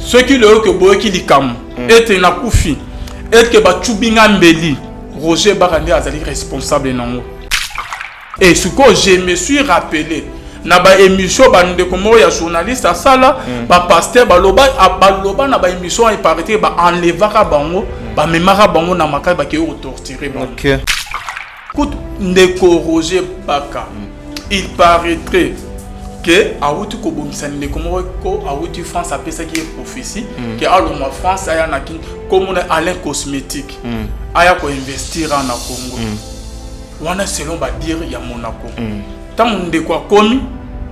ceux qui le que boye qui likam et na kufi et que ba tubinga mbeli Roger Barandi azali responsable nango. Et ce que je me suis rappelé na ba émission ba ndeko mo ya journaliste à ça là ba pasteur ba loba na ba émission il paraît ba enlevaka bango ba memara bango na makai ba ke torturer bango. OK. Écoute ndeko Roger Baka il paraîtrait que awuti ko bomisa ndeko mo ko awuti France appelle ça qui est prophétie que aloma France aya na ki comme Alain cosmétique aya ko investir en Congo. Wana selon ba dire ya Monaco. Tant ndeko akomi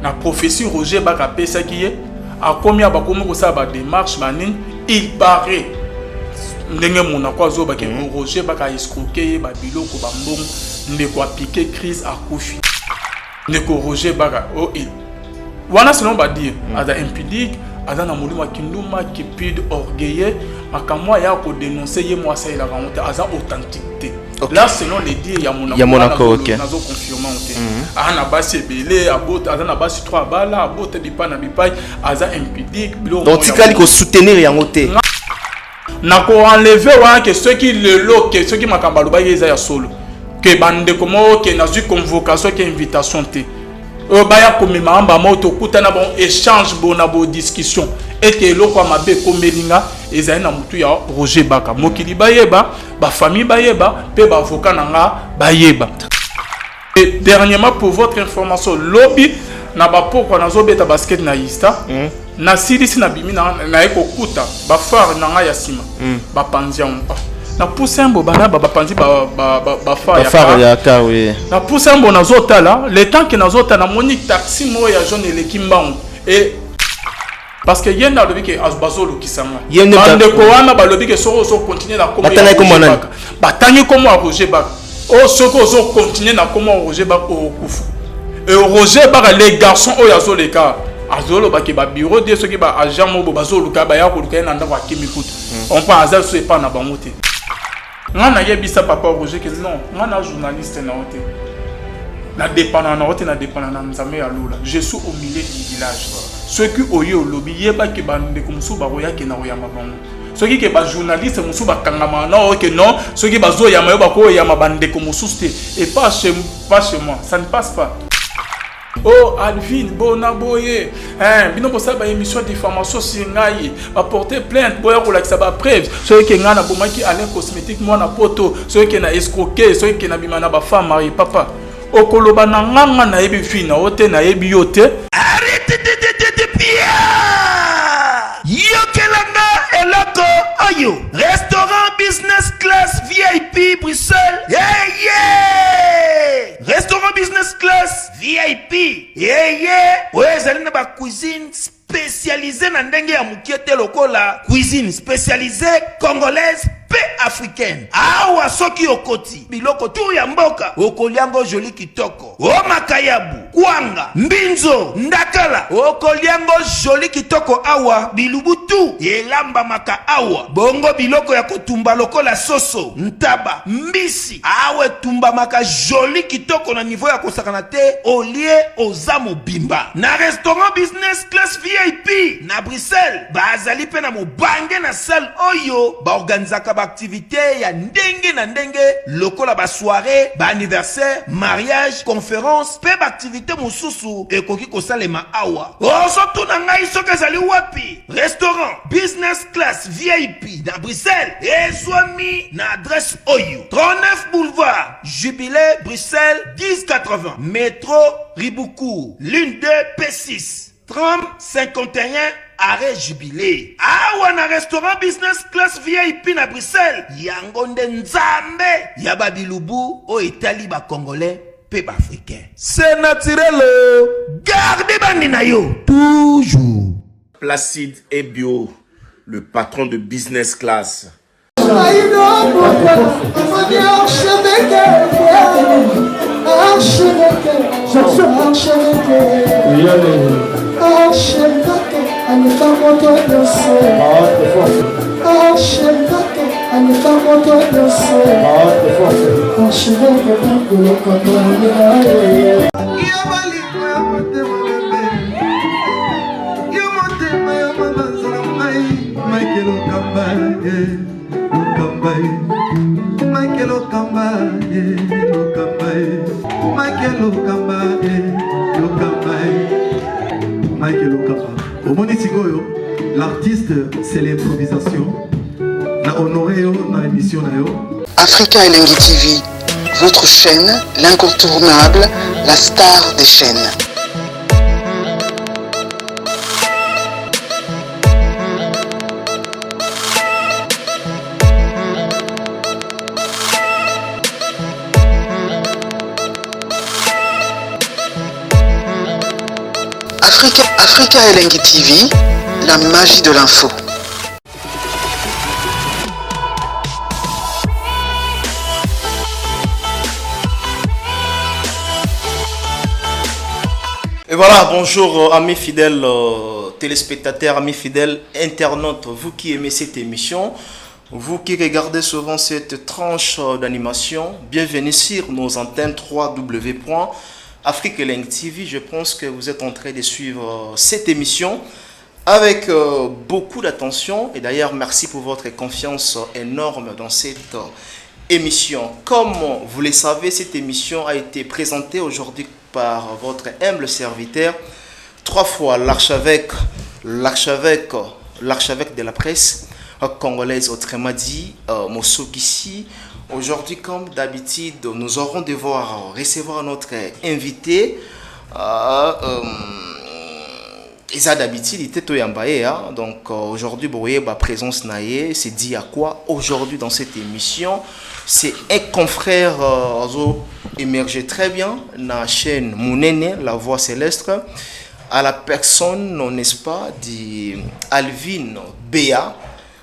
na prophétie Roger Baka pesa qui est akomi abakomi ko sa ba démarche banin il paraît ndenge Monaco azoba ke Roger Baka escroquer ba biloko ba mbongo ndeko a piqué crise à Kofi ndeko Roger Baka oh il wana selon ba dire ada impudique ada na molimo kinduma cupide orgueilleux makamwa ya ko dénoncer ye moi ça il a remonté aza authenticité. Okay. Là selon les dires ya Monaco OK nazo confirmer on ana basi belé abota ana basi 3 bala abota bipa na bipai aza impudique donc tikali ko soutenir yango te na ko enlever wa que ceux qui le loke ceux qui makamba lo ba yeza ya solo que bande comme que na su convocation que invitation te baya komema amba moto kutana bon échange bona bo discussion et que loko mabe komelinga ezali na mutu ya Roger Baka mokili bayeba ba famille bayeba pe ba avocat nanga bayeba. Et dernièrement pour votre information lobby na ba poko na zobeta basket na Ista na silisi na bimi na ekokuta ba phare nanga ya sima ba panzia on na poussembo bana ba panzi ba phare ya ka oui na poussembo na zotala le temps que na zotala moni taxi mo ya jaune le kimbango et parce que yenda lobi ke azbazolo kisanga bande ko wana ba lobi ke so continuer na comment batani comment Roger Baka o soko zo continuer na comment Roger Baka o kufu et Roger Baka les garçons o ya zo le ka azolo ba ke ba bureau de ceux qui ba agent mo bazolo ka ba ya ko luka na ndako akimi kutu on pas azal so pas na bangote ngana yebisa papa Roger que non ngana journaliste na hote na dépendant na hote na dépendant na nzambe ya lula je suis au milieu du village ceux qui oyo lobby yeba ke bande comme so ba roya ke na roya mabango ceux qui ke ba journaliste musu ba kangama na que non ceux qui ba zo ya mayo ba ko ya mabande comme souste et pas chez moi ça ne passe pas. Oh Alvin bona boye bino ko saba émission de diffamation sur ngai va porter plainte boya ko lakisa ba preuve ceux qui ngana bomaki Alain cosmétique moi na poto ceux qui na escroquer ceux qui na bimana ba femme mari papa okoloba na nganga na yebi fina ote na yebi yote arrête de pia yokelanga eloko ayo restaurant business class VIP Bruxelles restaurant business class VIP ouais zali na ba cuisine spécialisée na ndenge ya mukiete lokola cuisine spécialisée congolaise pe africaine awa soki okoti biloko tu ya mboka okoliango joli kitoko o makayabu kwanga mbinzo ndakala okoliango joli kitoko awa bilubutu elamba maka awa bongo biloko ya kotumba lokola soso ntaba mbisi awe tumba maka joli kitoko na niveau ya kosakana te olie ozamo bimba na restaurant business class VIP na Bruxelles bazali pe na mobange na salle oyo ba organizaka ba activité ya ndenge na ndenge lokola ba soirée ba anniversaire mariage conférence pe ba activité mususu ekoki kosalema awa oso tuna ngai soki ezali wapi restaurant business class VIP na Bruxelles ezwami na adresse oyo 39 boulevard Jubilé Bruxelles 1080 métro Riboucourt l'une 2 P6 30 51 arrêt Jubilé awa na restaurant business class VIP na Bruxelles yango nde nzambe ya babilubu o etali ba congolais pe ba africain c'est naturel gardez bandi na yo toujours Placide et Bio le patron de business class Michael Okamba, Okamba, Michael Okamba, Okamba, Michael Okamba, Okamba, Michael Okamba. Au Monitigoyo, l'artiste c'est l'improvisation. Na honoré dans l'émission na yo. Africa Elengi TV, votre chaîne, l'incontournable, la star des chaînes. Africa Elengi TV, la magie de l'info. Et voilà, bonjour amis fidèles téléspectateurs, amis fidèles internautes, vous qui aimez cette émission, vous qui regardez souvent cette tranche d'animation, bienvenue sur nos antennes www.Africa Elengi TV. Je pense que vous êtes en train de suivre cette émission avec beaucoup d'attention et d'ailleurs merci pour votre confiance énorme dans cette émission. Comme vous le savez, cette émission a été présentée aujourd'hui par votre humble serviteur, 3 fois l'archevêque de la presse congolaise, autrement dit Mosokisi. Aujourd'hui, comme d'habitude, nous aurons devoir recevoir notre invité. Et ça d'habitude, il était Toyambaye. Donc aujourd'hui, ma présence naïe, c'est dit à quoi aujourd'hui dans cette émission. C'est un confrère émergé très bien dans la chaîne Mounene, La Voix Céleste, à la personne, n'est-ce pas, d'Alvin Béa.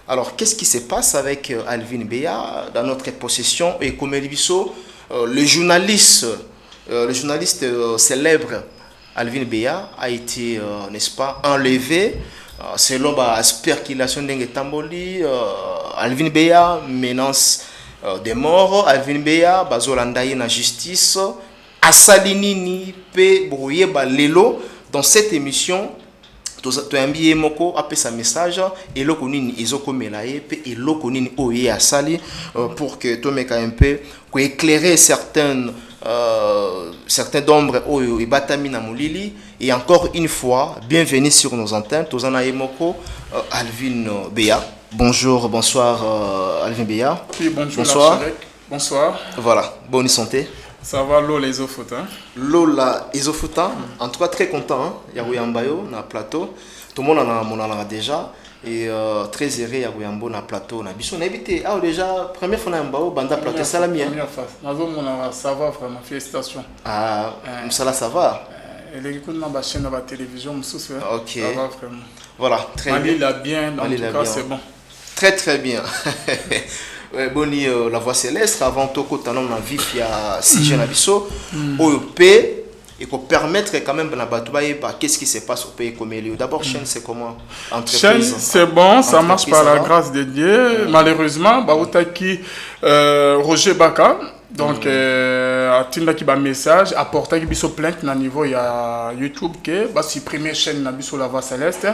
Alors, qu'est-ce qui se passe avec Alvin Béa dans notre possession? Et comme Elviso, le journaliste célèbre Alvin Béa a été, n'est-ce pas, enlevé selon la spéculation d'Enge Tamboli. Alvin Béa menace des morts. Alvin Béa bazolandaye na justice. Asalinini pe brouillé ba lelo dans cette émission. Toyambiye moko apé sa message et lokonini izokomelaye pe et lokonini oye asali pour que tomeka un peu pour éclairer certains d'ombre oyo ibatami na mulili. Et encore une fois, bienvenue sur nos antennes. Tozana Yemoko, Alvin Béa. Bonjour, bonsoir Alvin Béa. Oui, bonjour. Bonsoir. Bonsoir. Voilà, bonne santé. Ça va, Lola Isofuta. Lola Isofuta, en tout cas très content. Yagouyambayo, na plateau. Tout le monde en a déjà. Et très heureux Yagouyambo na plateau. Na biso na évité. Ah, déjà, première fois na Yambao, banda plateau salamien. Première fois. Ça va vraiment, félicitations. Ah, ça va. Elle est écoutée dans la chaîne, dans la télévision, ok. Ça va vraiment. Voilà, très bien. Mali l'a bien, en tout cas, c'est bon. Très bien. Boni La Voix Céleste, avant tout, quand on a vu il y a 6 jeunes abisso, OEP, et pour permettre quand même qu'est-ce qui se passe au pays comme Elio. D'abord, chaîne, c'est comment? Chaîne, c'est bon, ça marche par la grâce de Dieu. Malheureusement, Baoutaki Roger Baka. Donc, Atinda qui ba message, apporter qui biso plainte na niveau ya YouTube que va supprimer chaîne na biso La Voix Céleste.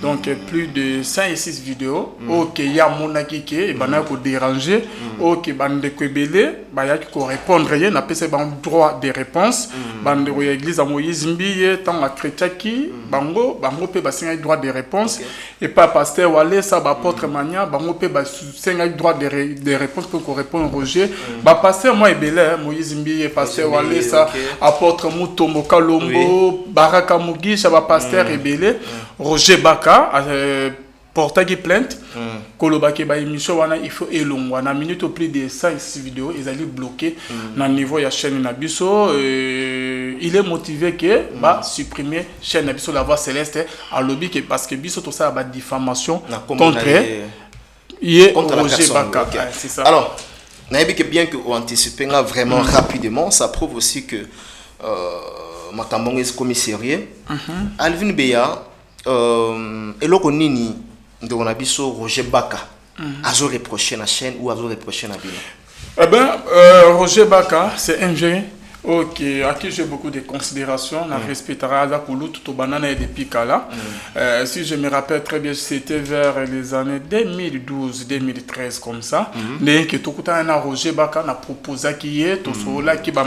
Donc plus de 5 et 6 vidéos. OK, ya monaki ke et bana ko déranger. OK, bande ko belé, ba ya ko répondre rien, na pese ban droit de réponse. Bande ko église a Moïse Mbiye tant a chrétien qui bango pe ba singa droit de réponse et pas pasteur Wale ça ba apôtre Mania bango pe ba singa droit de réponse pour ko répondre Roger. Ba pasteur moi ebele Moïse Mbiye pasteur Wale ça apôtre Mutombo Kalombo Baraka Mugisha ba pasteur ebele Roger Baka porta qui plainte kolobaki ba émission wana il faut elongwa na minute au plus de 5 vidéos ils allaient bloquer na niveau ya chaîne na biso il est motivé que ba supprimer chaîne na biso La Voix Céleste à lobby que parce que biso tout ça ba diffamation contre Roger Baka c'est ça. Alors nayebi que bien que on anticipe vraiment rapidement, ça prouve aussi que makambo est comme sérieux. Alvin Béa eloko nini ndeko na biso Roger Baka azo reprocher la chaîne ou azo reprocher na bino? Eh ben Roger Baka c'est un jeune Ok, à qui j'ai beaucoup de considérations, on respectera Azakulu tout au banana et des Picala. Si je me rappelle très bien, c'était vers les années 2012-2013 comme ça. Mais que tout le temps, Roger Baka a proposé qu'il y ait tout cela qui va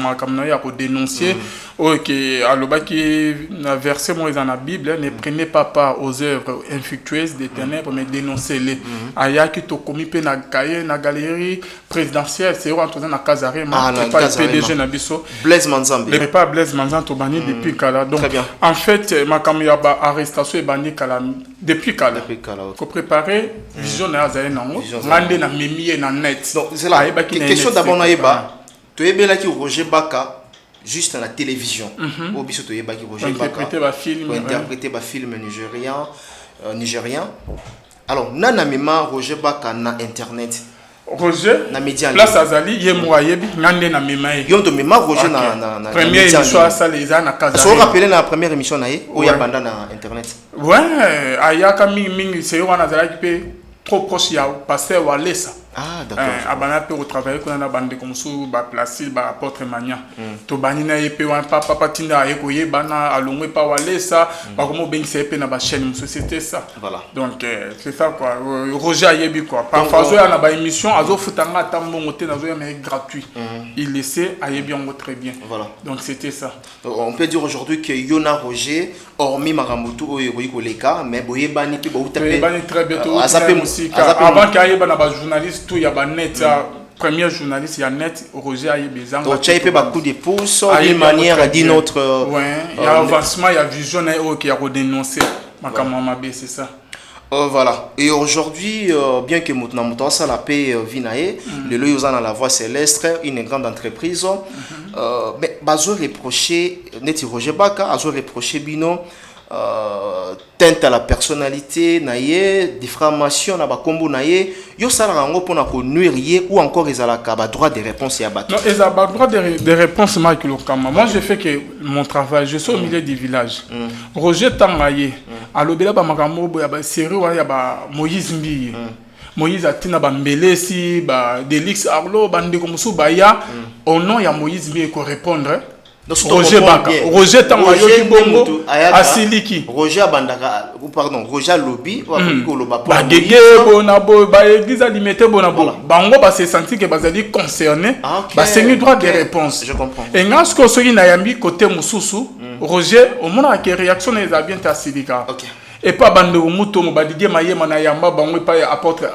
dénoncer. Ok, alors qui a versé moi dans la Bible, ne prenez pas part aux œuvres infructueuses des ténèbres, mais dénoncez-les. Aya qui to commis pe na cahier na galerie présidentielle, c'est où dans la Casarema, pas PDG na biso. Blaise Manzambe. Le pas Blaise Manzambe to bani depuis Kala. Donc en fait, ma kamiyaba arrestation est bani Kala depuis Kala. Faut préparer vision na zaye nango, ngande na memier na net. Donc c'est là. Question d'abord na yeba. To yebela ki Roger Baka juste à la télévision. Au biso to yeba ki Roger Baka. Interpréter ba film nigérien. Alors nana mema Roger Baka na internet. Roger na média place azali ye moyebi ngande na mema ye. Yo to mema Roger na première émission ça les ana kaza. So rappeler na première émission na ye o ya banda na internet. Ouais, ayaka mingi c'est yo na zala ki pe trop proche ya pasteur Walesa. Ah d'accord. Abana pe au travail qu'on a bande comme sous ba place ba apôtre Mania. To banina ye pe wan papa tinda ye ko ye bana alongwe pa Walesa ba comme ben c'est pe na ba chaîne société ça. Voilà. Donc c'est ça quoi. Roger Ayebi quoi. Parfois zo na ba émission azo futanga tambo moté na zo mais gratuit. Il laissait Ayebi en très bien. Voilà. Donc c'était ça. On peut dire aujourd'hui que Yona Roger hormis Maramutu o yori ko leka mais boye bani pe bo tapé. Bani très bientôt. Avant qu'Ayeba na ba journaliste tout y a ba net premier journaliste il y a net Roger Ayebezang donc tu as fait beaucoup de pouces d'une manière d'une autre il y a avancement il y a vision qui a redénoncé makamama B c'est ça. Voilà. Et aujourd'hui, bien que Moutnamuta ça la paix vinae, le loyozan à la voix céleste, une grande entreprise, mais bazo reproché net Roger Baka, bazo reproché bino teinte à la personnalité naie diffamation na ba kombo naie yo sala rango pona ko nuire ou encore ezalaka ba droit de réponse ya bato. Non, ezala ba droit de réponse Michael Okama. Moi je fais que mon travail, je suis au milieu du village. Roger Tangaye alobela ba makambo ya ba série wa ya ba Moïse Mbi. Moïse atina ba mbelesi ba Delix Arlo bande comme sou ba ya au nom ya Moïse Mbi ko répondre. Roger Baka, Roger Tangayo Bongo, Asiliki. Roger Abandaka, pardon, Roger Lobby, ba dege bonabo, ba église alimete bonabo. Bango ba se senti que bazali concerné, ba sengi droit de réponse. Je comprends. Et ngasko soki na yambi côté mususu, Roger au mona ke réaction na za bien Asilika. Et pas bande muto mo ba dege mayema na yamba bango pa apôtre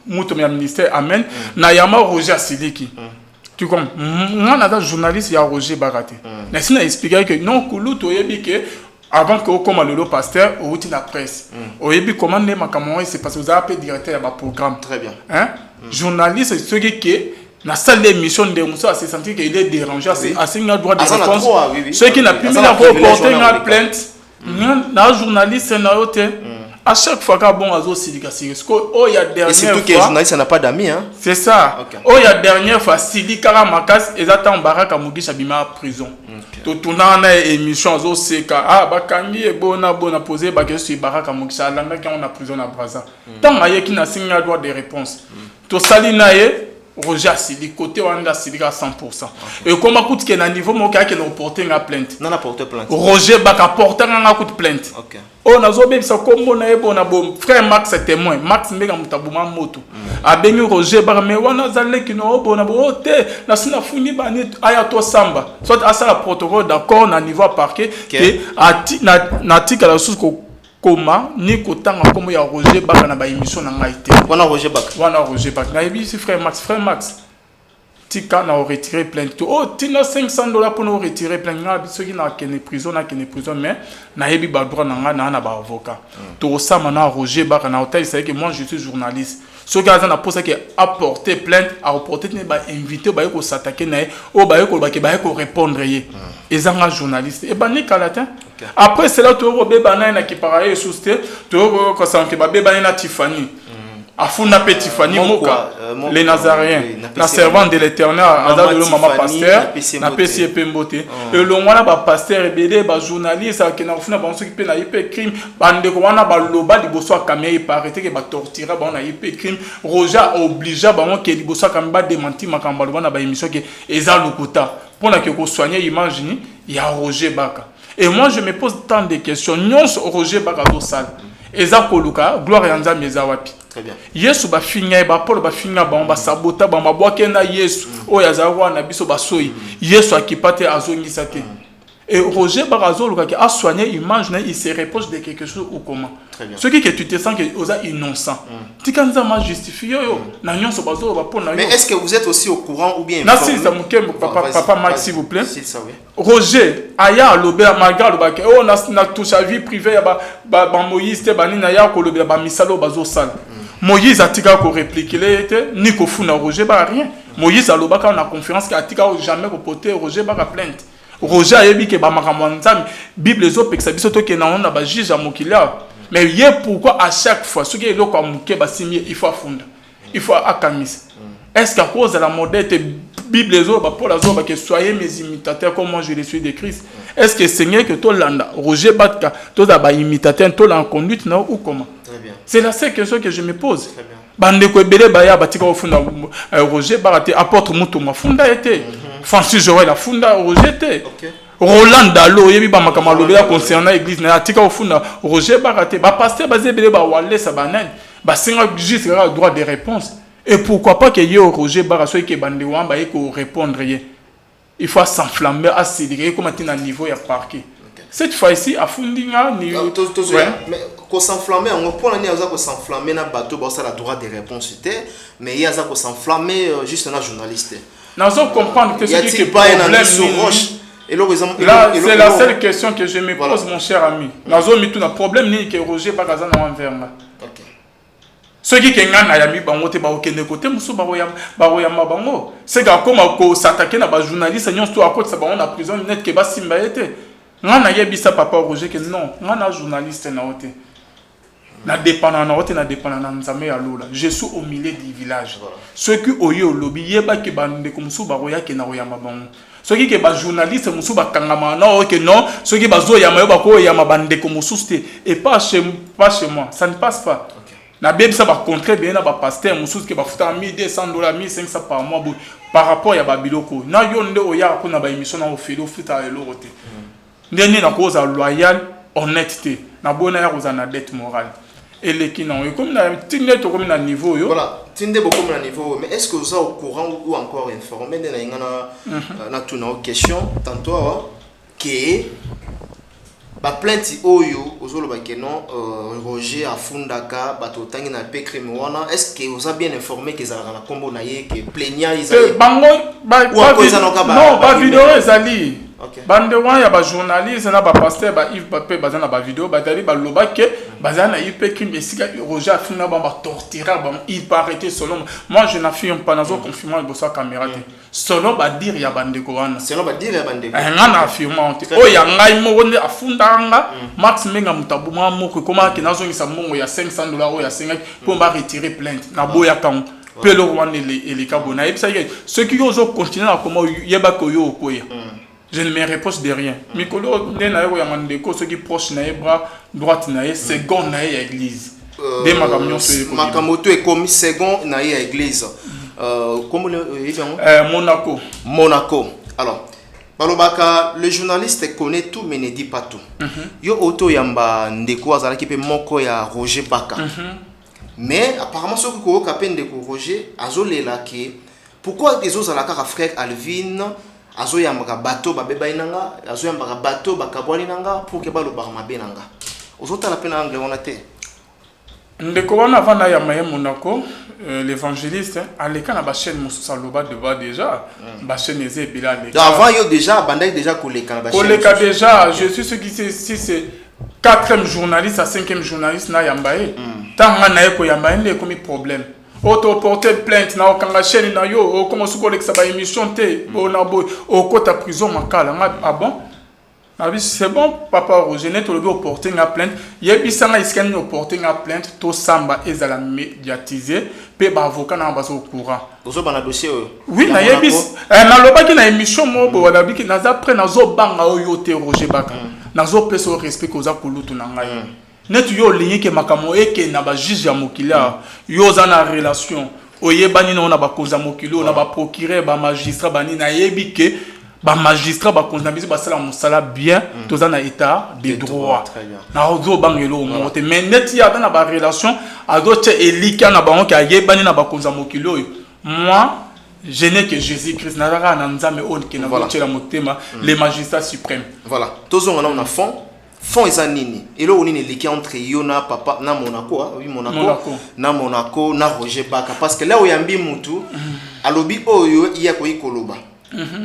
muto ya ministère amen, na yama Roger Asiliki. Tu comprends? Moi, je suis journaliste, il y a Roger Baraté. Mais si on a expliqué que non, avant que comme le pasteur, au outil de la presse, au début, comment on est c'est parce que vous avez appelé directeur de programme. Très bien. Hein? Journaliste, c'est ce qui dans salle d'émission de Moussa, c'est senti qu'il est dérangé, assez un droit de réponse. Ceux qui n'ont plus mis la reporter une plainte, dans journaliste, c'est à chaque fois qu'il y a bon azo silika oh il y a dernière fois. Et surtout que les journalistes n'a pas d'amis hein. C'est ça. Oh il y a dernière fois silika makas ezata Baraka Mugisha bima prison. To tuna na émission azo seka bakangi e bona poser ba question Baraka Mugisha langa qui on a prison à Brazza. Tant maye qui na signé droit de réponse. To salina ye Roger Sili côté wanda Silika 100%. Et comment coûte que na niveau mo ka que no porter une plainte. Non na porter plainte. Roger Baka porter un coup de plainte. OK. On a zobé ça comme na ebo na bon frère Max est témoin. Max mbega mutabuma moto. A bengi Roger Baka mais wana zale ki no bona bote na sina funi bani aya to samba. Soit à ça la protocole d'accord na niveau parquet que na tika la source comment ni kotanga comme ya Roger Baka na ba émission na ngaité. Wana Roger Baka. Wana Roger Baka. Na yebi si frère Max. Tika na retirer plainte. Oh, tina $500 pour nous retirer plainte. Na biso ki na kene prison mais na yebi ba droit na ba avocat. To ça na Roger Baka na hôtel c'est que moi je suis journaliste. Ce gars na posa que apporter plainte, à reporter ne ba invité ba ko s'attaquer na o ba ko répondre yé. Ezanga journaliste. Et ba ni kalatin. Après c'est là to robé banana qui pareil sous to ko sanke ba be banana Tiffany. Afuna Petit Fanny Moka, les Nazaréens, la la servante de l'Éternel, Azadolo Mama Pasteur, na PCP Pembote. Et le wana ba pasteur ebede ba journaliste qui na funa ba s'occuper na IP crime, bande ko wana ba loba liboso kamé paraît que ba torturer ba na IP crime. Roger obligea ba on que liboso kamé ba démentir makamba wana ba émission que eza lokuta pour na que ko soigner image ni ya Roger Baka. Et moi je me pose tant de questions. Nyons Roger Baka do sale. Eza koluka gloire ya Nzambe eza wapi? Très bien. Yesu ba finga ba Paul ba finga ba sabota ba mabwake na Yesu oyo azarwa na biso ba soyi Yesu akipate azongisa te. Et Roger Barazoluka qui a soigné image il se reproche de quelque chose ou comment. Ce qui que tu te sens que oza innocent. Tu kan za ma justifier yo na nyonso bazolo ba pona yo. Mais est-ce que vous êtes aussi au courant ou bien na si ça mukembo papa Max s'il vous plaît. Ça, oui. Roger aya lobe malgré le baké oh na touche à vie privée ba Moïse te bani na ya ko lobe ba misalo bazo sala. Moïse a tika ko répliquer était ni ko funa Roger ba rien. Moïse a lobaka na conférence ka tika jamais ko porter Roger ba plainte. Roger ayebi ke ba makambo nzambe Bible zo pekisa biso to ke na on ba juge a mokilia. Mais hier pourquoi à chaque fois ce qui est là comme muke ba simie il faut funda. Il faut akamis. Est-ce qu'à cause de la modèle Bible zo ba pour la zo ba que soyez mes imitateurs comme moi je le suis de Christ. Est-ce que Seigneur que to landa Roger Batka to da ba imitateur to la conduite non ou comment? Très bien. C'est la seule question que je me pose. Très bien. Bande ko ebele ba ya batika ofunda Roger Barate apôtre muto mafunda été. Francis Joël la funda Roger té. OK. Roland Dalo yebi ba makama lobela concernant l'église na atika ofunda Roger Barate ba pasteur ba zebele ba wale sa banane ba singa juste le droit de réponse. Et pourquoi pas que yo Roger Baraso que bande wamba e ko répondre ye. Il faut s'enflammer, accélérer comme à un niveau ya parquet. Cette fois-ci à fundinga ni mais ko s'enflammer on prend ni aza ko s'enflammer na bateau ba ça la droit de réponse mais il y a ça ko s'enflammer juste na journaliste. Nazo comprendre que ce qui est problème et là c'est la seule question que je me pose mon cher ami. Nazo mi tout na problème ni que Roger Bagaza na envers là. OK. Ce qui est ngana ya mi bango te ba okende côté musu ba royama bango. C'est ga comme ko s'attaquer na ba journaliste nyonso to akoti sa bango na prison net ke ba simba été. Ngana yebisa papa Roger que non, ngana journaliste na ote. Na dépendant na ote na dépendant na nzambe ya lola. Je suis au milieu du village. Ceux qui oyo lobby yeba ke bande comme sou ba roya ke na royama bango. Ceux qui ba journaliste musu ba kangama na oke non, ceux qui ba zo ya mayo ba ko ya mabande comme souste et pas chez moi, ça ne passe pas. Na bébé ça va contrer bien na ba pasteur musu ke ba futa $1,200 $1,500 par mois par rapport ya ba biloko. Na yonde oya ko na ba émission na ofelo futa elote. Ndeni na cause loyal, honnêteté. Na bona ya cause na dette morale. Et les qui n'ont comme na tinde to comme na niveau yo. Voilà, tinde beaucoup na niveau mais est-ce que vous êtes au courant ou encore informé de na tout nos questions tantôt que ba plainte oyo ozolo ba kenon Roger afundaka bato tangi na pe crime wana est-ce que vous êtes bien informé que ça na kombo na ye que plaignant ils bango ba non ba vidéo ezali. Bande wana ya ba journaliste na ba pasteur ba Yves Papé bazana na ba vidéo ba tali ba loba ke bazana IP crime esika Roger afuna ba torturer ba il paraît selon moi je n'affirme pas nazo confirmer le bossa caméra selon ba dire ya bande ko wana selon ba dire ya bande ko ngana affirme o ya ngai mo wonde afunda nga Max Menga mutabu mo ko koma ke nazo ngisa mongo ya $500 o ya 5 pour ba retirer plainte na boya kan pelo wana les kabona et ça ceux qui osent continuer à comment yeba ko yo okoya. Je ne me repose de rien. Mikolo nenayo ya mandeko ceux qui proche na bras droite na second na église. Des makamyo so makamoto est commis second na église. Comment Monaco. Alors balobaka le journaliste connaît tout mais ne dit pas tout. Yo auto yamba ndeko azala ki pe moko ya Roger Baka. Mais apparemment ce que ko kapende ko Roger azolela ke pourquoi les autres alaka frère Alvin azoyambaka bateau babeba inanga azoyambaka bateau bakabwani nanga pour que balobaka mabe nanga ozotala pena anglais on a te ndeko wana vana ya maye Monaco l'évangéliste aleka na ba chaîne mususa loba devant déjà ba chaîne ezé bila aleka avant yo déjà bandai déjà koleka na ba chaîne koleka déjà je suis ce qui c'est 4e journaliste à 5e journaliste na yambaye tanga na eko yambaye ndeko mi problème auto porter plainte na okanga chaîne na yo o comment se collecte ba émission té bona boy o kota prison makala ah bon C'est bon, papa Roger, net au porter une plainte. Il y a bis à iscan au porter une plainte, tout samba et à la médiatiser, pe avocat n'a pas au courant. Vous avez un dossier? Oui, na yebis. Na loba ki na émission mo bo wala biki na za pre na zo banga o yo te Roger Baka. Na zo peso respect ko za kulutu na ngai. Net yo ligne ke makamo eke na ba juge ya mokila. Yo za na relation. Oyebani na ona ba konza mokilo na ba procureur ba magistrat bani na yebike. Ba magistrat ba konzambisi ba sala musala bien toza na état de droit na ozo bangelo mote mais net ya na ba relation azoche elika na bango ka yebani na ba konzamokilo moi je n'ai que Jésus-Christ na rara na nzame on ki na voche la motema les magistrats suprêmes. Voilà tozo on a fond ezanini elo onini eliki entre yo na papa na Monaco oui Monaco na Monaco na Roger Baka parce que là oyambi mutu alobi oyo iya ko ikoloba.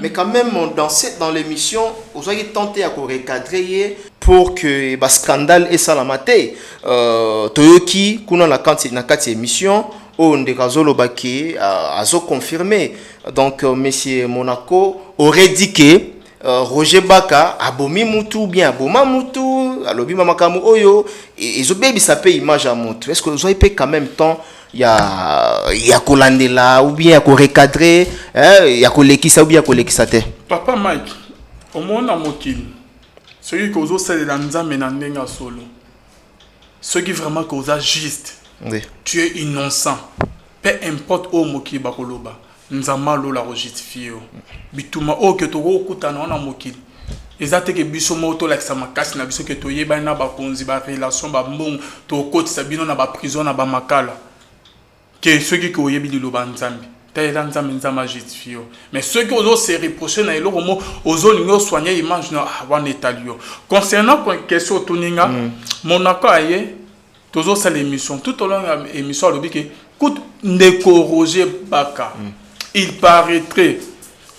Mais quand même, dans l'émission, vous avez tenté à recadrer pour que le scandale et ça la maté. Toyoki, kuna na kati émission, on dekazolo baki a confirmé. Donc, monsieur Monaco aurait dit que Roger Baka abomi mutu bien aboma mutu alobi mamakamu oyo et zo baby ça peut image à mutu. Est-ce que vous avez quand même temps? Il y a kolandela ou bien ko recadrer il y a kolekisa ou bien kolekisa te. Papa Mike au monde na mokili celui qui ozo salela nzambe na ndenga solo ce qui vraiment causa juste oui. Tu es innocent peu importe au mokili bakoloba nzama lo la justifier bituma o ke to okutana na mokili ezate ke biso moto la kisa makasi na biso ke to yeba na ba konzi ba relation ba mbongo to kotisa bino na ba prison na ba makala que ceux qui ont eu le banzambi, tel nzambi nzama justifié. Mais ceux qui ont se reproché na elo como ozo ningo soigner image na wan etalio. Concernant la question toninga, Monaco aye tozo sa l'émission tout au long de l'émission le bi que coûte ndeko Roger Baka. Il paraîtrait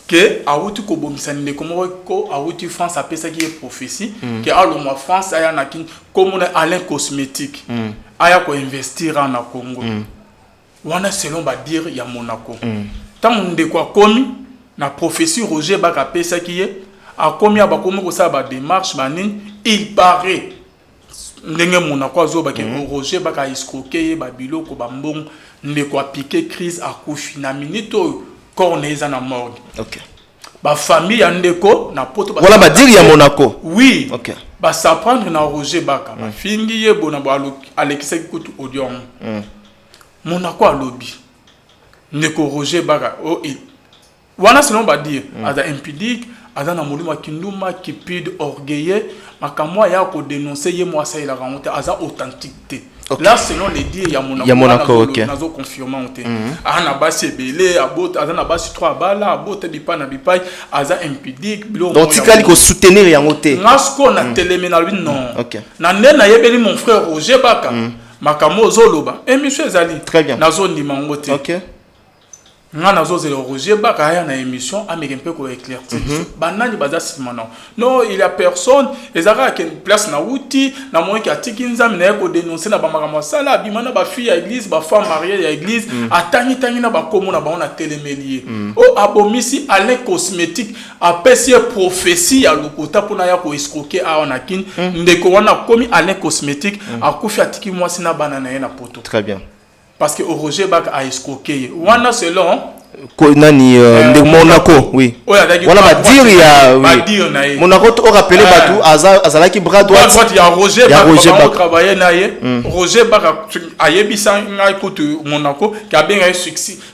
que awuti ko bomisa ndeko ko awuti France a pesa qui est prophétie que aloma France aya na kin comme on Alain cosmétique. Aya ko investir na Congo. Wana selon ba dire ya Monaco. Tant ndeko akomi na prophétie Roger Baka pesa qui est akomi abakomi ko sa ba démarche banin il paraît ndenge Monaco azoba ke Roger Baka escroquer ba biloko ba mbong ndeko a piqué crise a kufi na minito corneza na morgue. OK. Ba famille ya ndeko na poto ba. Voilà ba dire ya Monaco. Oui. OK. Ba s'apprendre na Roger Baka. Ba fingi ye bona ba Alexis kutu odion. Monaco a lobby. Ndeko Roger Baka o il. Wana selon ba dire ada impudique ada na molimo kinduma kipide orgueilleux makamwa ya ko dénoncer ye moi ça il a remonté ada authenticité. Okay. Là selon les dires ya Monaco OK. Nazo confirmer onté. Ana basi belé abot ada na basi 3 bala abot bipa na bipai ada impudique bilo. Donc tu cali ko soutenir yango té. Ngasko na téléménal non. OK. Na ndena yebeli mon frère Roger Baka. Makamo zoloba. Et monsieur Zali. Très bien. Nazo ndima ngoté. OK. Nga nazo zelo Roger Baka ya na émission américain peu ko éclairtir. Banani baza simana. Non, il y a personne, ezaka qui place na outil, na moyen ki atiki nzami na ko dénoncer na ba makama sala bimana ba fille à église, ba femme mariée à église, atangi tangi na ba komo na ba on a télémélier. O abomisi Alain cosmétique a pesi prophétie ya lokota pona ya ko escroquer a on a kin ndeko wana komi Alain cosmétique a kufi atiki mwasi na banana na poto. Très bien. Parce que Roger Baka a escroqué. Wana selon nani Monaco oui. Voilà va dire il y a oui. Monaco to rappeler batu azalaki bras droit. Il y a Roger Baka travailler naie. Roger Baka ayebisa ngai kote Monaco qui a bien un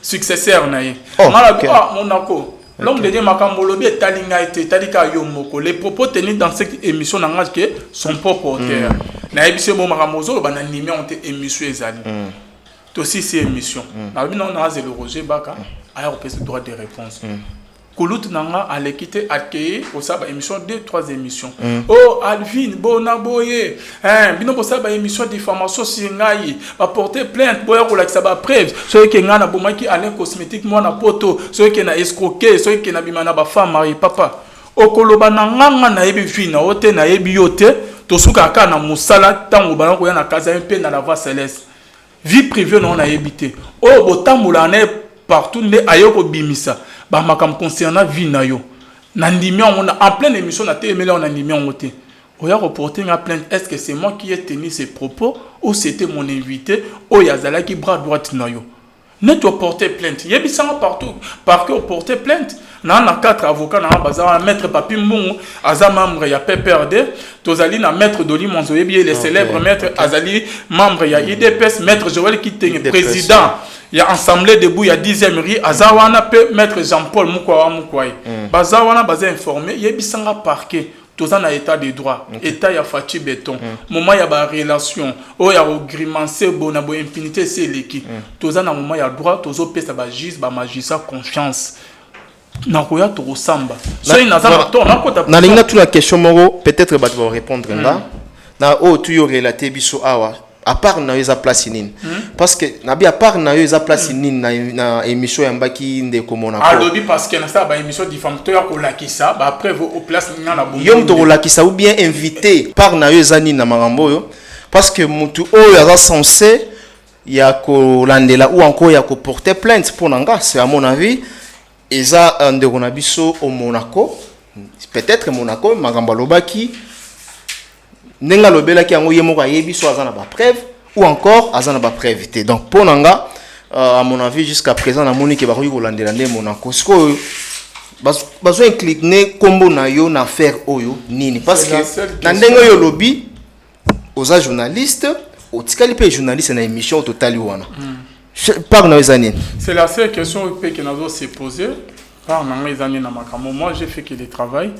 successeur naie. Monaco. L'homme de Dieu Makambolobi est talinga été talika yomoko. Les propos tenus dans cette émission n'engagent que son propre auteur. Na ebise mo makamozo ba na nimé ont été émission ezali. Aussi ces émissions. On a le Roger Baka a repris le droit de réponse. Koulout nanga a l'équité accueilli pour ça émission 2-3 émissions. Oh Alvin Bonaboye, bino pour ça émission diffamation sur ngai, va porter plainte boya ko la ça ba preuve. Ceux qui ngana bomaki Alain cosmétique moi na poto, ceux qui na escroqué, ceux qui na bimana ba femme mari papa. Okoloba nanga na yebi fina ote na yebi yote, to suka ka na musala tango bana ko ya na kaza mpe na la voix céleste. Vie privée non a habité. Oh botamboula ne partout ne ayoko bimisa. Ba makam concernant vie na yo. Nandimi en pleine émission, on a été on a nandimi en côté. On a reporté une plainte. Est-ce que c'est moi qui ai tenu ces propos ou c'était mon invité ou Yazala qui bras droite nayo? Ne tu porté plainte. Il y a des gens partout. Parce que porté plainte. Nous avons 4 avocats. Nous avons maître Papi Mbongo. Azam membre, il y a PPRD. Tozali na maître Doli Monzoyebi, le célèbre maître Azali, membre, il y a IDPS, maître Joël Kiteng, président. Il y a Assemblée debout, il y a 10e riz. Azawana maître Jean-Paul Moukouawa Moukouaï. Bazawana bazé informé. Il y a des gens parquet. Tout ça, état de droit, état ya fati béton, moment ya ba relation, oh ya grimancé bona bo impunité c'est l'équipe. Tout ça na moment ya droit, tout ça pesa ba juge ba magistrat confiance. Na koya to samba. So ina za bato na ko ta. Na linga tu la question moro, peut-être ba tu répondre là. Na o tu yo relaté biso awa. À part na yeza place nini parce que na bi à part na yeza place nini na émission ya mbaki ndeko monako alobi parce que na ça ba émission diffamatoire ko lakisa ba après au place na na bongo yom to lakisa ou bien invité par na yeza nini na marambo yo parce que mutu oyo ya censé ya ko landela ou encore ya ko porter plainte pour nanga c'est à mon avis eza ndeko na biso au Monaco peut-être Monaco marambo lobaki Nenga lobela ki yango yemo ka yebi so azana ba preuve ou encore azana ba preuve. Donc pour nanga à mon avis jusqu'à présent na moni ke ba ko landela ndé Monaco sko bazo incliner combo na yo na faire oyo nini parce que na ndengo yo lobby aux journalistes au tikali pe journaliste na émission totali wana par na ezani. C'est la seule question que nazo se poser par na ezani na makamo. Moi j'ai fait que le travail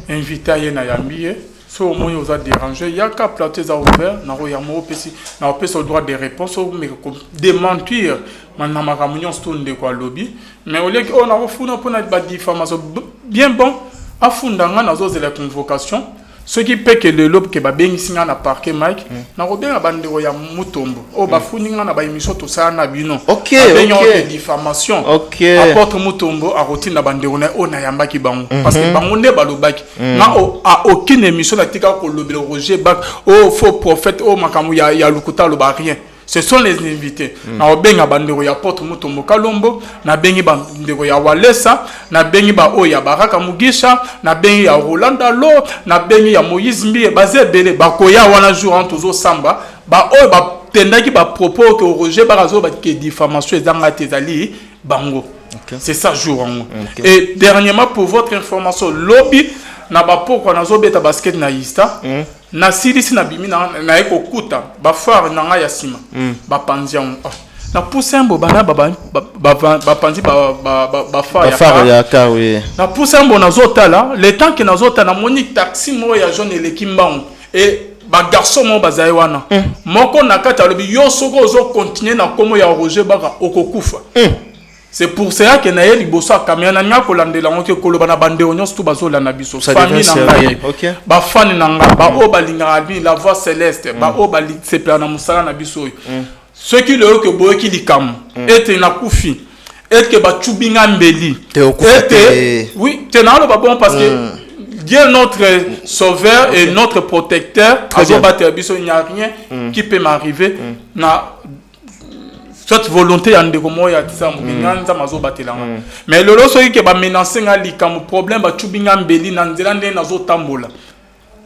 invité à na yambié. Si au moins vous a dérangé, il y a qu'à plater ça ouvert, n'a rien moi aussi, n'a pas le droit de réponse, mais démentir, maintenant ma réunion se tourne de quoi lobby, mais au lieu qu'on a refoué pour notre diffamation, bien bon, à fond dans la la convocation, ce qui fait que le lobby qui va bien ici dans la parquet Mike, n'a pas bien abandonné ya mutombo, oh bah founing dans la émission tout ça n'a bino, ok, ok, diffamation, ok, apporte mutombo à routine abandonné, oh na yamba qui bango, parce que bango ne balobaki, na a aucune émission la tika ko lobby Roger Bak, oh faux prophète, oh makamu ya lukuta loba rien. Ce sont les invités. Na obenga bandero ya porte mutombo kalombo, na bengi bandero ya Walesa, na bengi ba o ya Baraka Mugisha, na bengi ya Rolanda Lo, na bengi ya Moïse Mbiye, bazé belé ba koya wana jour en tozo samba, ba o ba tendaki ba propos que Roger Barazo ba ke diffamation ezanga tezali bango. C'est ça jour en. Et dernièrement pour votre information, lobby na ba poko na zo beta basket na Ista. Na silisi na bimi na eko kuta ba foire na nga ya sima ba panzia na poussembo bana ba panzi ba foire ya ka oui na poussembo na zotala le temps que na zotala na moni taxi mo ya jaune elekimbango et ba garçon mo bazai wana moko na kata lobi yo soko zo continuer na komo ya Roger Baka okokufa. C'est pour ça que naye liboso kamera na kolandela ngoke koloba na bande onyos tout bazola na biso famille na ngai ba fan na nga ba o balinga abi la voix céleste ba o bali se plana musala na biso ce qui le que boyeki likam ete na kufi ete ba chubinga mbeli ete oui tenalo ba bon parce que Dieu notre sauveur et notre protecteur azobater biso il n'y a rien qui peut m'arriver na cette volonté ya ndeko moya tisa nganza mazo batelanga mais lolo soki ke ba menacer nga likamu problème ba chubinga mbeli na nzela nde nazo tambola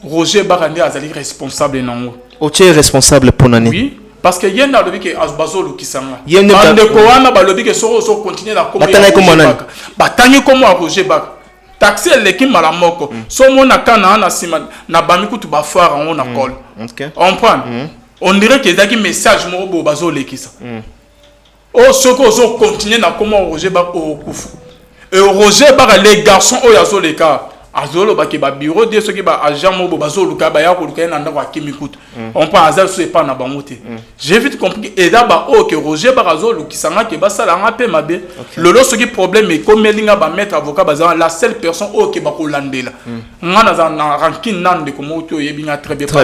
Roger Barande azali responsable nango otie responsable pour nani oui parce que yenda lobi ke azbazo lukisanga ndeko wana ba lobi ke so continuer la communication batangi comme Roger Bak taxi eleki mala moko so mona kana na sima na bamikutu ba foire on na call on prend on dirait que ezaki message mo bo bazo lekisa oh ce qu'on zo continuer na comment Roger Bak au kufu et Roger Bak les garçons o yazo les cas azolo ba ke ba bureau de ce qui ba agent mo bo bazo luka ba ya ko luka na ndako akimikutu on prend azal so pas na bangote j'ai vite compris et d'aba o que Roger Bak azo lukisanga ke ba sala nga pe mabe lolo ce qui problème et comme elinga ba mettre avocat ba la seule personne o ke ba ko landela ngana za na ranking nande ko mo to yebinga très bien très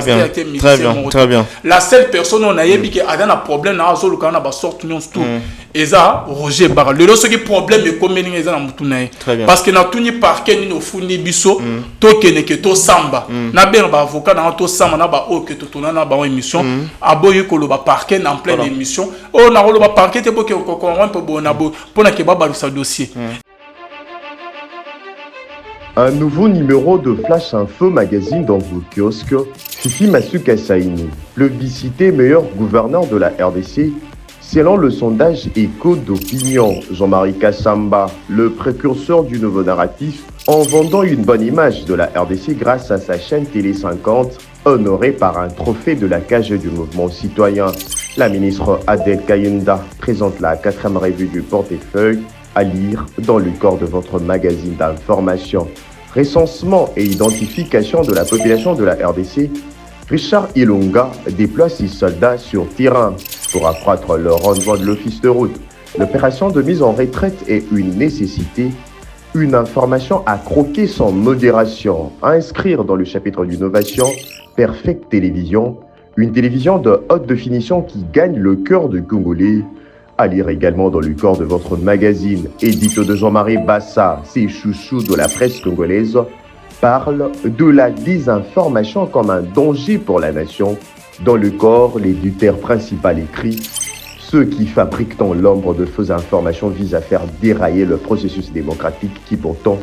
bien la seule personne on a yebi ke adana problème na azo luka na ba sorte nyons tout eza Roger Bak lolo ce qui problème et comme elinga eza na mutunaye parce que na tuni parquet ni no fundi to kene ke to samba na ben ba avocat na to samba na ba o ke to tona na ba émission aboyi ko lo ba parquet en pleine émission o na lo ba parquet te boke ko ko on peut bona bo pona ke ba ba sa dossier Un nouveau numéro de Flash Info Magazine dans vos kiosques. Fifi Masuka Saini, plébiscité meilleur gouverneur de la RDC, selon le sondage Écho d'opinion. Jean-Marie Kassamba, le précurseur du nouveau narratif, en vendant une bonne image de la RDC grâce à sa chaîne Télé 50, honorée par un trophée de la cage du mouvement citoyen. La ministre Adel Kayenda présente la 4e revue du portefeuille à lire dans le corps de votre magazine d'information. Recensement et identification de la population de la RDC, Richard Ilunga déploie 6 soldats sur terrain pour accroître le rendement de l'office de route. L'opération de mise en retraite est une nécessité, une information à croquer sans modération, à inscrire dans le chapitre d'innovation, Perfect Télévision, une télévision de haute définition qui gagne le cœur du Congolais. À lire également dans le corps de votre magazine, édito de Jean-Marie Bassa, ses chouchous de la presse congolaise, parle de la désinformation comme un danger pour la nation. Dans le corps, l'éditeur principal écrit « Ceux qui fabriquent dans l'ombre de fausses informations visent à faire dérailler le processus démocratique qui pourtant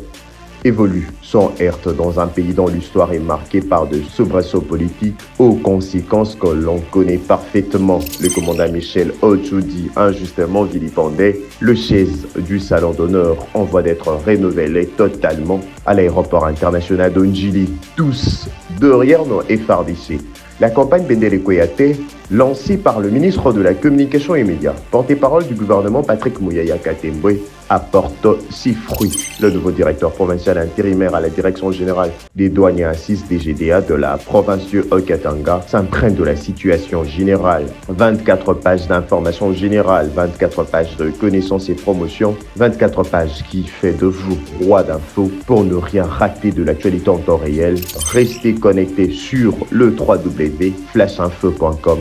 évolue sans heurte dans un pays dont l'histoire est marquée par de soubresauts politiques aux conséquences que l'on connaît parfaitement. Le commandant Michel Ochoudi, injustement vilipendé, le chaise du salon d'honneur en voie d'être renouvelé totalement à l'aéroport international d'Ondjili. Tous derrière nos FRDC. La campagne Bendele Koyate, lancée par le ministre de la Communication et Médias, porte-parole du gouvernement Patrick Mouyaya Katembwe, apporte ses fruits. Le nouveau directeur provincial intérimaire à la direction générale des douanes et assises DGDA de la province du Haut-Katanga s'imprègne de la situation générale. 24 pages d'informations générales, 24 pages de connaissances et promotions, 24 pages qui fait de vous roi d'infos pour ne rien rater de l'actualité en temps réel. Restez connectés sur le www.flashinfo.com.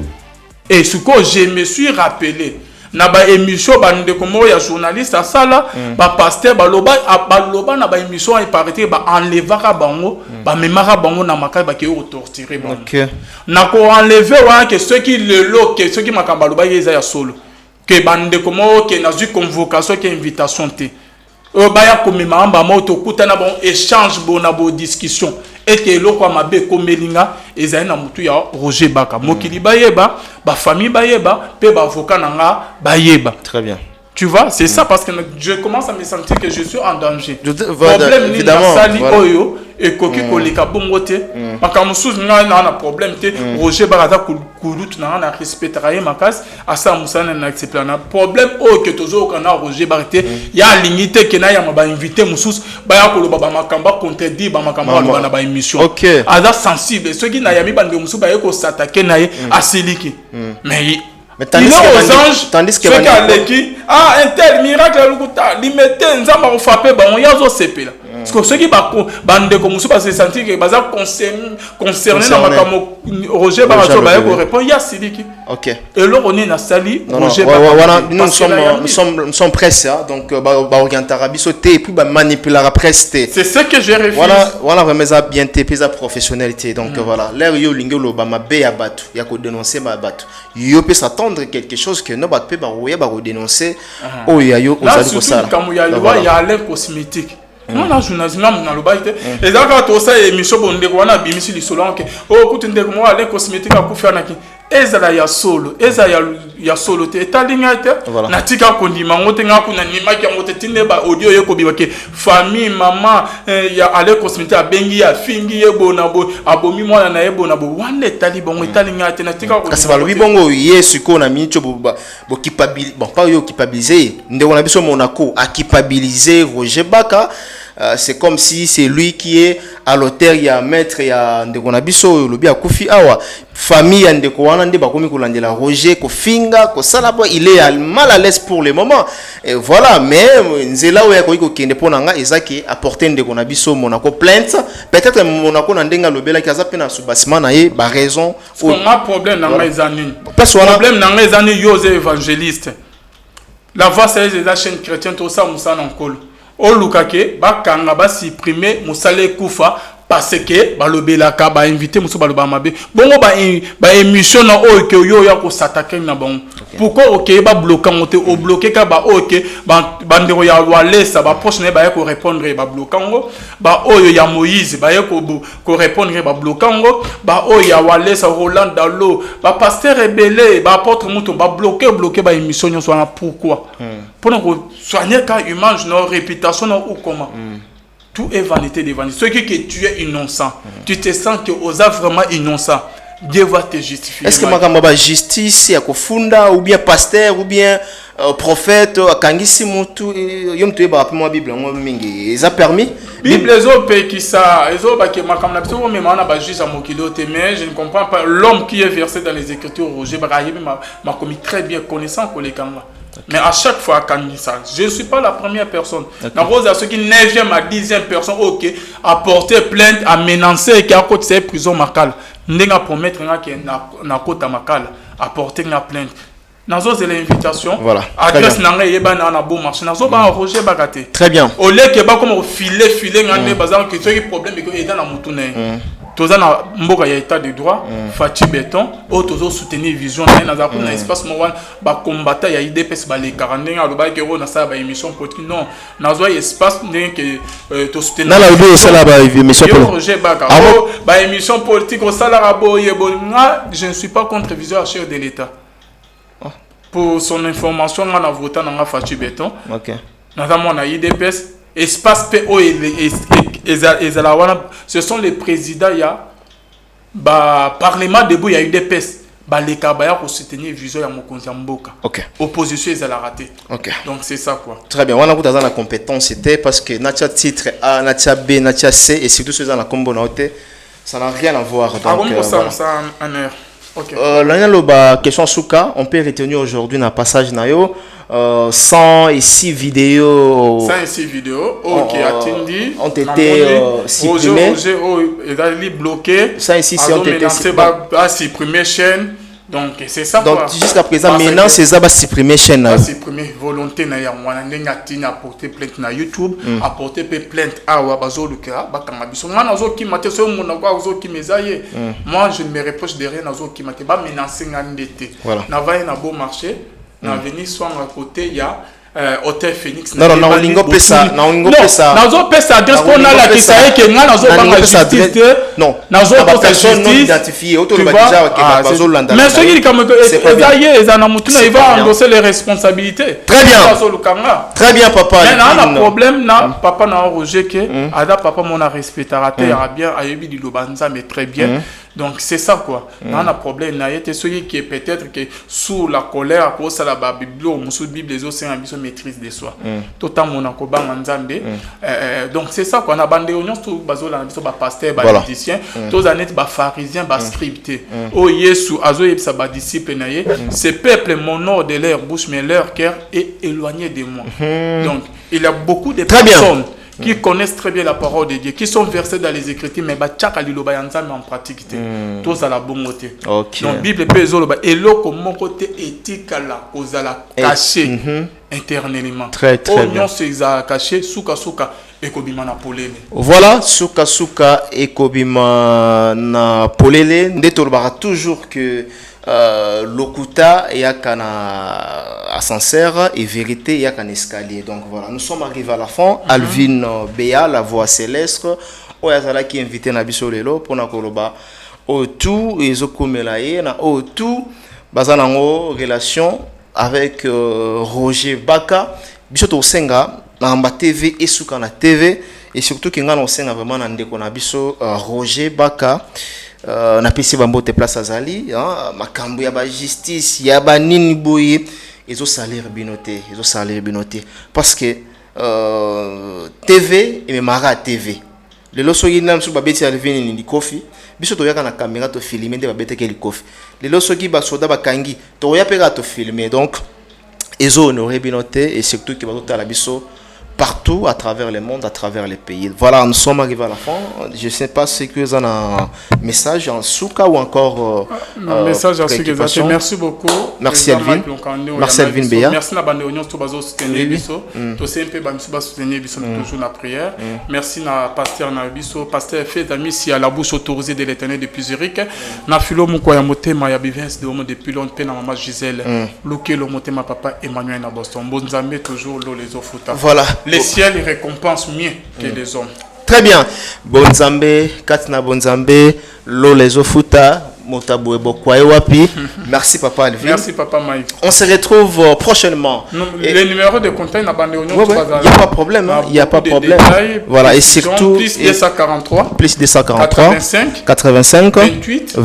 Et ce que je me suis rappelé, na ba émission bande comme ya journaliste ça là ba pasteur ba loba na ba émission et paraît ba enlevera bango ba memara bango na makala ba ke torturer bango na ko enlever wa que ceux qui le lo que ceux qui makamba loba yeza ya solo que bande comme que na zu convocation que invitation te ba ya komema ba moto kutana bon échange bon na bo discussion et que loko mabe komelinga ezali na mutu ya Roger Baka mokili bayeba ba famille bayeba pe ba avocat nanga bayeba. Très bien. Tu vois, c'est ça parce que je commence à me sentir que je suis en danger. Problème ni na sali oyo et koki koleka bongote makamusuzu na problème te Roger Baka kulutu na respect raye makas asa musana na accepter na problème o que tozo kana Roger Baka ya limité que na ya ba invité mususu ba ya koloba ba makamba contredire ba makamba na ba émission ada sensible ceux qui na yami bande mususu ba yeko s'attaquer na ye asiliki mais tandis que un tel miracle limité nzamba ko frapper ba on yazo sepela parce que ceux qui bande comme ça se sentir que baza concerné na makamo Roger Barazo ba ko répondre ya siliki. OK. Et là on est na sali Roger voilà nous sommes presse donc ba orientara biso té et puis ba manipuler presse té. C'est ce que je refuse. Voilà vraiment ça bien té pesa professionnalité donc voilà l'air yo lingelo ba mabe ya batu ya ko dénoncer ma batu yo peut s'attendre quelque chose que no ba peut ba dénoncer oh ya yo ozali ko sala. Comme il y a loi il y a l'air cosmétique. Non la journaliste na lobaite et donc quand ça émission bonde ko wana bimisi li solo que oh kutinde ko mo l'air cosmétique akufa na ki ezala ya solo ya solo te etalinga te na tika kondima ngote ngaku na nimaki ngote tinde ba audio yeko bibake famille maman ya ale cosmétique abengi ya fingi yebona bo abomi mwana na yebona bo wane tali bongo etalinga te na tika ko kasi balobi bongo yesu ko na mincho bo culpabiliser bon pas yo culpabiliser ndeko na biso monako a culpabiliser Roger Baka. C'est comme si c'est lui qui est à l'auteur ya maître ya ndeko na biso lobi akufi awa famille ndeko wana nde bakomi kolandela Roger ko finga ko sala bo il est mal à l'aise pour le moment et voilà mais nzela oya ko kende pona nga ezaki apporter ndeko na biso monako plainte peut-être monako na ndenga lobela ki azape na subasima na ye ba raison o ma problème na nga ezani problème na nga ezani yoze évangéliste la voix c'est la chaîne chrétienne to ça musa na nkolo olukake bakanga ba supprimer musale kufa parce que balobelaka ba invité muso baloba mabe bongo ba émission na o ke yo ya ko s'attaquer na bon pourquoi OK ba bloquer ngote o bloquer ka ba OK ba ndero ya walesa ba proche ne ba ko répondre ba bloquer ngo ba oyo ya Moïse ba ko répondre ba bloquer ngo ba oyo ya walesa Roland Dalo ba pasteur rebelle ba apôtre muto ba bloquer ba émission nyo so na pourquoi pour nous soigner ka image no réputation no ou comment tout est vanité de vanité. Ce qui est que tu es innocent, tu te sens que osa vraiment innocent, Dieu va te justifier. Est-ce que ma justice ya kofunda ou bien pasteur ou bien prophète akangisi mutu yom tuye ba rapidement Bible ngo mingi ils a permis Bible ezo pe ki ça ezo ba ke makamna biso mais mana ba juge à mokilo te mais je ne comprends pas l'homme qui est versé dans les écritures Roger ba m'a commis très bien connaissant ko les kanga. Mais à chaque fois, quand ça, je ne suis pas la première personne. Dans ceux qui 9e à 10e personne, OK, à porter plainte, à menacer, qui a côté de prison macale. N'enga promettre que na côté macale, à porter une plainte. Nazo c'est l'invitation. Voilà. Adresse nanga yeba na bon marché. Nazo ba Roger Bagate. Très bien. Au lieu que ba comme filer ngane bazan que ce problème que dans la mutune. Toza na mboka ya état de droit, Fati Béton, o tozo soutenir vision na za na espace mo wan ba combattre ya IDPS ba les 40 aloba ke ro na sa ba émission politique non nazo espace ndenge to soutenir na la udo sala ba émission politique ba émission politique au sala boye nga je ne suis pas contre vision à chef de l'état. Pour son information on a voté na Fati Béton. OK. Na za mo na IDPS espace PO ce sont les présidents ya ba parlement debout ya UDPS ba les kabaya pour soutenir vision ya mokonzi mboka. OK. Opposition ils a raté. OK. Donc c'est ça quoi. Très bien. On a beaucoup dans la compétence c'était parce que natia titre A, natia B, natia C et surtout ceux dans la combo noté ça n'a rien à voir donc voilà. Ça en heure. OK. L'année question souka, on peut retenir aujourd'hui dans passage nayo 106 vidéos. 106 vidéos. OK, attendi. Ont été supprimées. Roger bloqué. 106 ont été supprimé chaîne. Donc c'est ça. Donc jusqu'à présent maintenant c'est ça va supprimer chaîne. Supprimer volonté na ya mwana ndenga tina apporter plainte na YouTube, apporter plainte awa bazoluka bakanga biso. Mwana ozo ki mate so mona kwa ozo ki mezaye. Moi je ne me reproche de rien ozo ki mate ba menacer ngandete. Na va na beau marché, na venir soit à côté ya Hôtel Phoenix. Non, on lingo pesa, nazo pesa adresse pour na la kisaye que nga nazo banga justice. Non, nazo personne non identifiée, auto le déjà que bazo landa. Mais ce qui comme ezaye ezana mutuna il va endosser les responsabilités. Très bien. Très bien papa. Mais là on a problème na papa na Roger que ada papa mon a respectarateur a bien ayebi di lobanza mais très bien. Donc c'est ça quoi. On a problème na yete celui qui est peut-être que sous la colère à cause de la Bible ou sous Bible les autres c'est un biso maîtrise de soi. Total mon akoba nzambe. Donc c'est ça quoi. On a bandé oignon tout bazola na biso ba pasteur ba musicien, tous anet ba pharisien ba scripté. Oh Yesu azo yebsa ba disciple na ye, ce peuple m'honore de leur bouche mais leur cœur est éloigné de moi. Donc il y a beaucoup de personnes qui connaissent très bien la parole de Dieu, qui sont versés dans les Écritures, mais tchaka liloba yanzambe en pratique. Tous à la bonne côté. Donc Bible peut zoloba eloko mon côté éthique la kozala caché internellement. Très très bien. On se caché souka souka ekobima na polele. Voilà, souka souka ekobima na polele. Ndetolba toujours que lokuta yakana ascenseur et vérité yakana escalier. Donc voilà, nous sommes arrivés à la fin. Alvin Béa, la voix céleste, oyazala qui invité na biso lelo pona koloba au tout ezokomelaye na au tout bazanango relation avec Roger Baka biso to senga na Mba TV et Soukana TV et surtout kinga no senga vraiment na ndeko na biso Roger Baka na pesi bambote place azali makambo ya ba justice ya ba nini boye ezo salaire binoté parce que TV et mara TV le loso yina msu babeti alvini ni kofi biso to yaka na caméra to filmer de babete ke li kofi le loso ki ba soda ba kangi to ya peka to filmer donc ezo honorer binoté et surtout que ba to la biso partout à travers le monde, à travers les pays. Voilà, nous sommes arrivés à la fin. Je ne sais pas si que vous avez un message en souka ou encore un message à ceux qui ont. Merci beaucoup. Merci Elvin. Merci Elvin Béa. Merci à Bande Oignon tout bazo soutenir biso. To sempre ba misuba soutenir biso toujours la prière. Merci na pasteur na biso, pasteur fait amis si à la bouche autorisée de l'Éternel depuis Zurich. Na filo mon koya motema ya bivens de homme depuis longtemps na maman Gisèle. Loké le motema papa Emmanuel na Boston. Bonzambe toujours les ofuta. Voilà. Les ciels ils récompensent mieux que les hommes. Très bien. Bonzambe, Katina Bonzambe, Lo les Ofuta, Motaboué Bokwae Wapi. Merci papa Alvin. Merci papa Mike. On se retrouve prochainement. Non, les numéros de contact n'a pas de il n'y a pas de problème. Il n'y a pas de problème. Voilà, et surtout. Plus 243. Plus 243. 85. 28.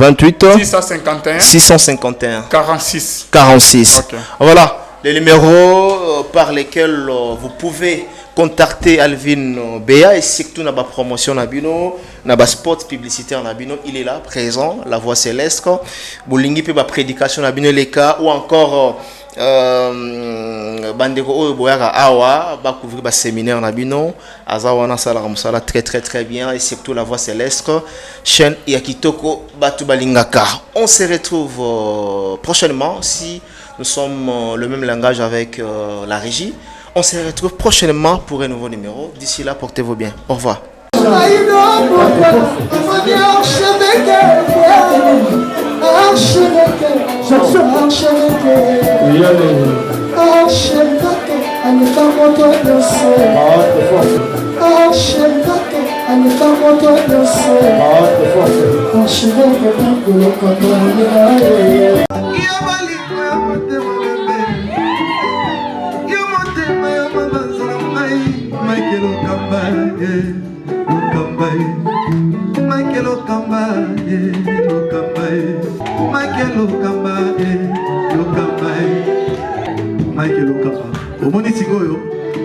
651. 46. Okay. Voilà. Les numéros par lesquels vous pouvez contacter Alvin Béa et surtout dans la promotion dans le spot publicitaire il est là présent, la voix céleste bolingi pe ba prédication les cas ou encore bandeko oyo boyaka awa ba couvrir ba séminaire azawana sala musala très bien et surtout la voix céleste chaîne ya kitoko batu balingaka. On se retrouve prochainement si nous sommes le même langage avec la régie. On se retrouve prochainement pour un nouveau numéro. D'ici là, portez-vous bien. Au revoir.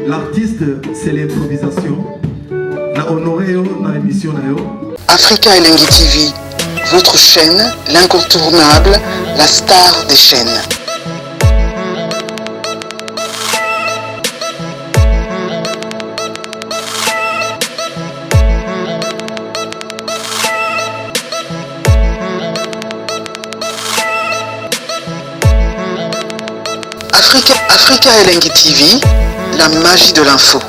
L'artiste, c'est l'improvisation. La honoré dans l'émission. Africa Elengi TV, votre chaîne, l'incontournable, la star des chaînes. Africa Elengi TV, la magie de l'info.